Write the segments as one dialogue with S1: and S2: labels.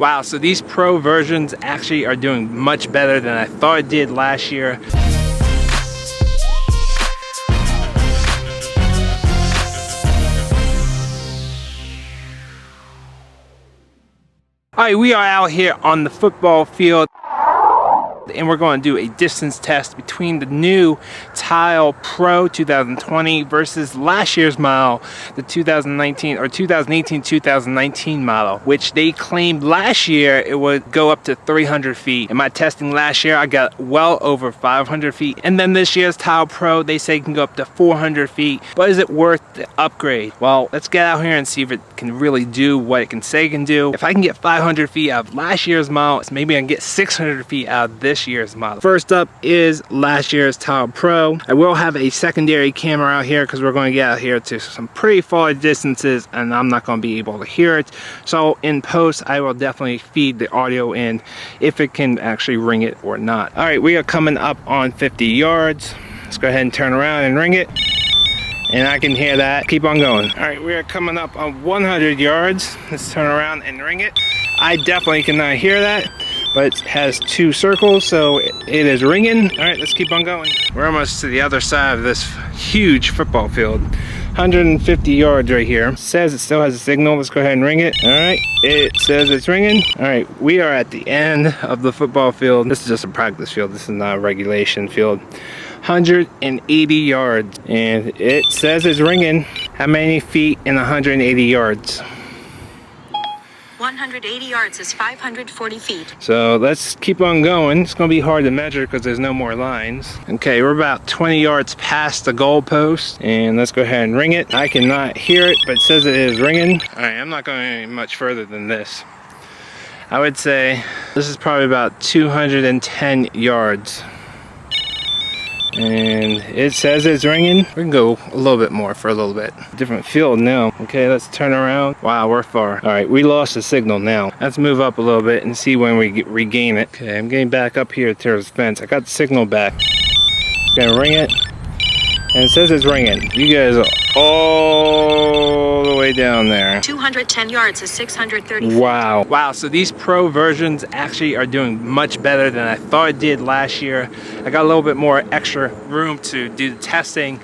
S1: Wow, so these Pro versions actually are doing much better than I thought it did last year. All right, we are out here on the football field, and we're going to do a distance test between the new Tile Pro 2020 versus last year's model, the 2019 or 2018-2019 model, which they claimed last year it would go up to 300 feet. In my testing last year, I got well over 500 feet. And then this year's Tile Pro, they say can go up to 400 feet. But is it worth the upgrade? Well, let's get out here and see if it can really do what it can say it can do. If I can get 500 feet out of last year's model, maybe I can get 600 feet out of this year's model. First up is last year's Tile Pro. I will have a secondary camera out here because we're going to get out here to some pretty far distances and I'm not going to be able to hear it. So in post, I will definitely feed the audio in if it can actually ring it or not. All right, we are coming up on 50 yards. Let's go ahead and turn around and ring it. And I can hear that. Keep on going. All right, we are coming up on 100 yards. Let's turn around and ring it. I definitely cannot hear that, but it has two circles, so it is ringing. All right, let's keep on going. We're almost to the other side of this huge football field. 150 yards right here. It says it still has a signal. Let's go ahead and ring it. All right, it says it's ringing. All right, we are at the end of the football field. This is just a practice field. This is not a regulation field. 180 yards, and it says it's ringing. How many feet in 180 yards?
S2: 180 yards is 540 feet.
S1: So let's keep on going. It's going to be hard to measure because there's no more lines. Okay, we're about 20 yards past the goal post, and let's go ahead and ring it. I cannot hear it, but it says it is ringing. All right, I'm not going any much further than this. I would say this is probably about 210 yards. And it says it's ringing. We can go a little bit more for a little bit. Different field now. Okay, let's turn around. Wow, we're far. All right, we lost the signal now. Let's move up a little bit and see when we regain it. Okay, I'm getting back up here towards the fence. I got the signal back. It's gonna ring it. And it says it's ringing. You guys are all the way down there.
S2: 210 yards is 630 feet.
S1: Wow. Wow, so these Pro versions actually are doing much better than I thought it did last year. I got a little bit more extra room to do the testing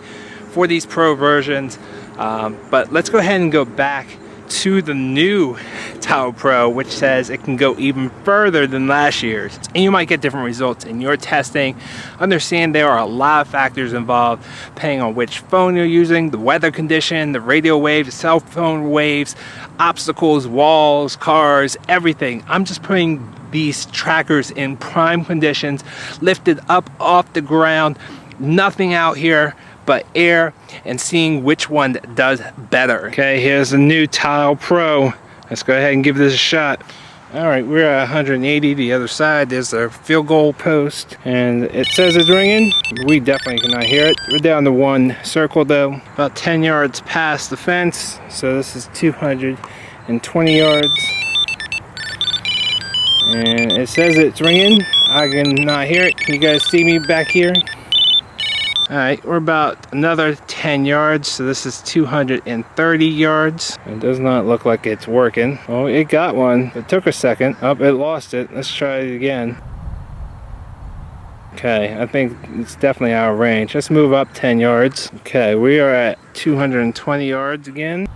S1: for these Pro versions. But let's go ahead and go back to the new Tile Pro, which says it can go even further than last year's. And you might get different results in your testing. Understand there are a lot of factors involved depending on which phone you're using, the weather condition, the radio waves, cell phone waves, obstacles, walls, cars, everything. I'm just putting these trackers in prime conditions, lifted up off the ground, nothing out here but air, and seeing which one does better. Okay, here's the new Tile Pro. Let's go ahead and give this a shot. All right, we're at 180. The other side, there's a field goal post, and it says it's ringing. We definitely cannot hear it. We're down to one circle though, about 10 yards past the fence. So this is 220 yards. And it says it's ringing. I cannot hear it. Can you guys see me back here? All right, we're about another 10 yards, so this is 230 yards. It does not look like it's working. Oh, it got one. It took a second. Oh, it lost it. Let's try it again. Okay, I think it's definitely out of range. Let's move up 10 yards. Okay, we are at 220 yards again.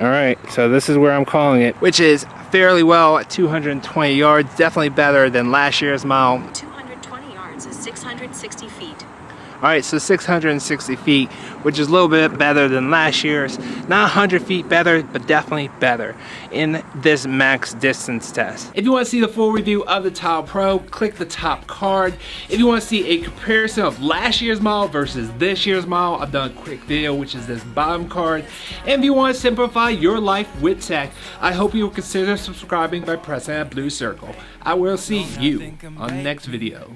S1: All right, so this is where I'm calling it, which is fairly well at 220 yards. Definitely better than last year's model.
S2: 660 feet.
S1: All right, so 660 feet, which is a little bit better than last year's. Not 100 feet better, but definitely better in this max distance test. If you want to see the full review of the Tile Pro, click the top card. If you want to see a comparison of last year's model versus this year's model, I've done a quick video, which is this bottom card. And if you want to simplify your life with tech, I hope you will consider subscribing by pressing that blue circle. I will see you on the next video.